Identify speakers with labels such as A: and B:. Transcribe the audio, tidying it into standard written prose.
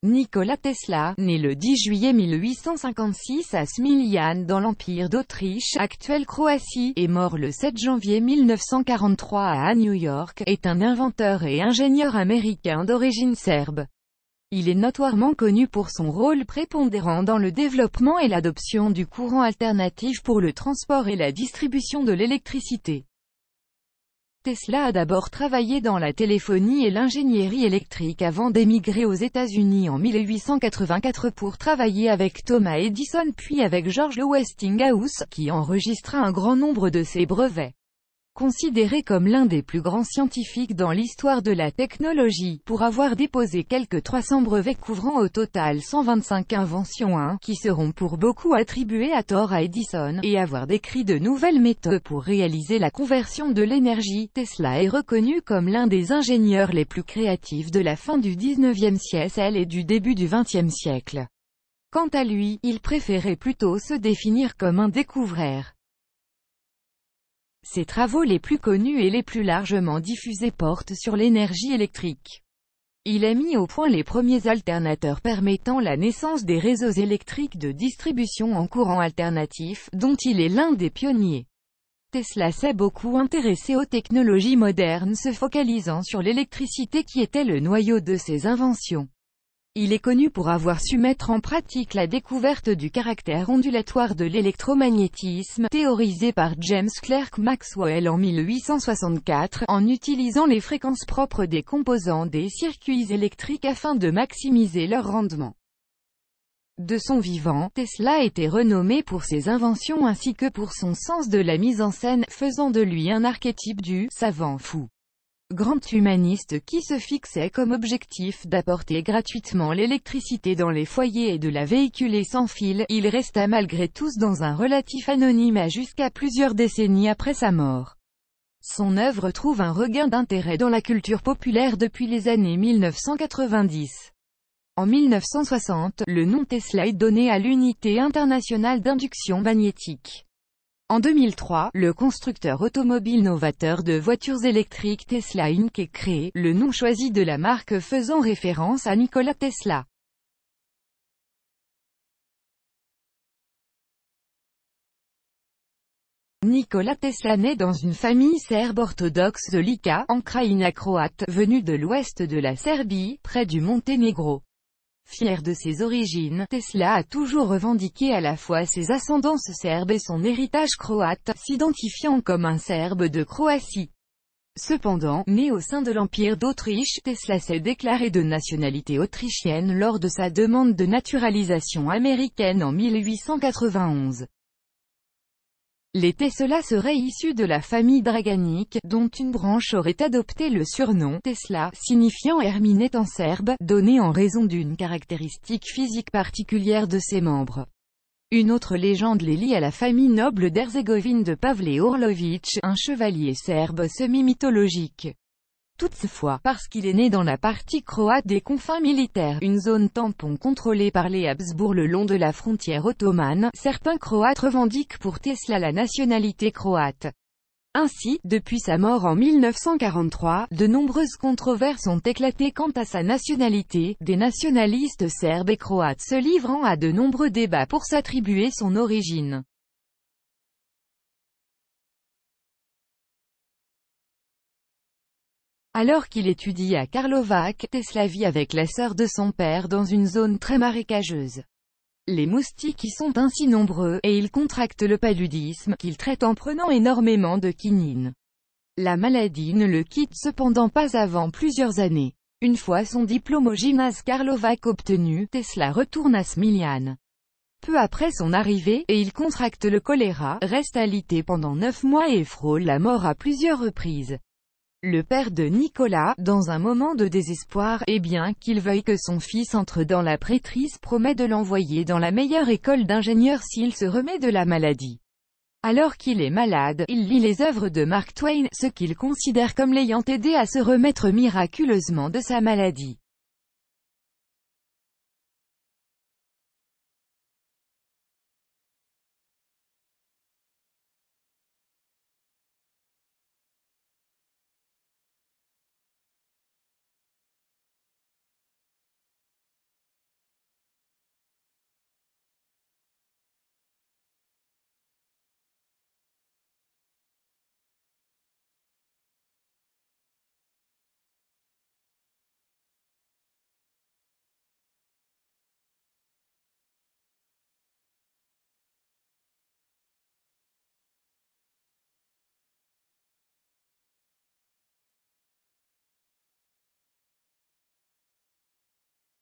A: Nikola Tesla, né le 10 juillet 1856 à Smiljan dans l'Empire d'Autriche, actuelle Croatie, et mort le 7 janvier 1943 à New York, est un inventeur et ingénieur américain d'origine serbe. Il est notoirement connu pour son rôle prépondérant dans le développement et l'adoption du courant alternatif pour le transport et la distribution de l'électricité. Tesla a d'abord travaillé dans la téléphonie et l'ingénierie électrique avant d'émigrer aux États-Unis en 1884 pour travailler avec Thomas Edison puis avec George Westinghouse, qui enregistra un grand nombre de ses brevets. Considéré comme l'un des plus grands scientifiques dans l'histoire de la technologie, pour avoir déposé quelques 300 brevets couvrant au total 125 inventions, qui seront pour beaucoup attribuées à tort à Edison, et avoir décrit de nouvelles méthodes pour réaliser la conversion de l'énergie, Tesla est reconnu comme l'un des ingénieurs les plus créatifs de la fin du 19e siècle et du début du 20e siècle. Quant à lui, il préférait plutôt se définir comme un découvreur. Ses travaux les plus connus et les plus largement diffusés portent sur l'énergie électrique. Il a mis au point les premiers alternateurs permettant la naissance des réseaux électriques de distribution en courant alternatif, dont il est l'un des pionniers. Tesla s'est beaucoup intéressé aux technologies modernes, se focalisant sur l'électricité qui était le noyau de ses inventions. Il est connu pour avoir su mettre en pratique la découverte du caractère ondulatoire de l'électromagnétisme, théorisé par James Clerk Maxwell en 1864, en utilisant les fréquences propres des composants des circuits électriques afin de maximiser leur rendement. De son vivant, Tesla était renommé pour ses inventions ainsi que pour son sens de la mise en scène, faisant de lui un archétype du « savant fou ». Grand humaniste qui se fixait comme objectif d'apporter gratuitement l'électricité dans les foyers et de la véhiculer sans fil, il resta malgré tout dans un relatif anonymat jusqu'à plusieurs décennies après sa mort. Son œuvre trouve un regain d'intérêt dans la culture populaire depuis les années 1990. En 1960, le nom Tesla est donné à l'unité internationale d'induction magnétique. En 2003, le constructeur automobile novateur de voitures électriques Tesla Inc. est créé, le nom choisi de la marque faisant référence à Nikola Tesla. Nikola Tesla naît dans une famille serbe orthodoxe de Lika, en Krajina croate, venue de l'ouest de la Serbie, près du Monténégro. Fier de ses origines, Tesla a toujours revendiqué à la fois ses ascendances serbes et son héritage croate, s'identifiant comme un Serbe de Croatie. Cependant, né au sein de l'Empire d'Autriche, Tesla s'est déclaré de nationalité autrichienne lors de sa demande de naturalisation américaine en 1891. Les Tesla seraient issus de la famille Draganić, dont une branche aurait adopté le surnom Tesla, signifiant Herminette en serbe, donné en raison d'une caractéristique physique particulière de ses membres. Une autre légende les lie à la famille noble d'Herzégovine de Pavle Orlović, un chevalier serbe semi-mythologique. Toutefois, parce qu'il est né dans la partie croate des confins militaires, une zone tampon contrôlée par les Habsbourg le long de la frontière ottomane, certains Croates revendiquent pour Tesla la nationalité croate. Ainsi, depuis sa mort en 1943, de nombreuses controverses ont éclaté quant à sa nationalité, des nationalistes serbes et croates se livrant à de nombreux débats pour s'attribuer son origine. Alors qu'il étudie à Karlovac, Tesla vit avec la sœur de son père dans une zone très marécageuse. Les moustiques y sont ainsi nombreux, et il contracte le paludisme, qu'il traite en prenant énormément de quinine. La maladie ne le quitte cependant pas avant plusieurs années. Une fois son diplôme au gymnase Karlovac obtenu, Tesla retourne à Smiljan. Peu après son arrivée, et il contracte le choléra, reste alité pendant 9 mois et frôle la mort à plusieurs reprises. Le père de Nikola, dans un moment de désespoir, et bien qu'il veuille que son fils entre dans la prêtrise, promet de l'envoyer dans la meilleure école d'ingénieurs s'il se remet de la maladie. Alors qu'il est malade, il lit les œuvres de Mark Twain, ce qu'il considère comme l'ayant aidé à se remettre miraculeusement de sa maladie.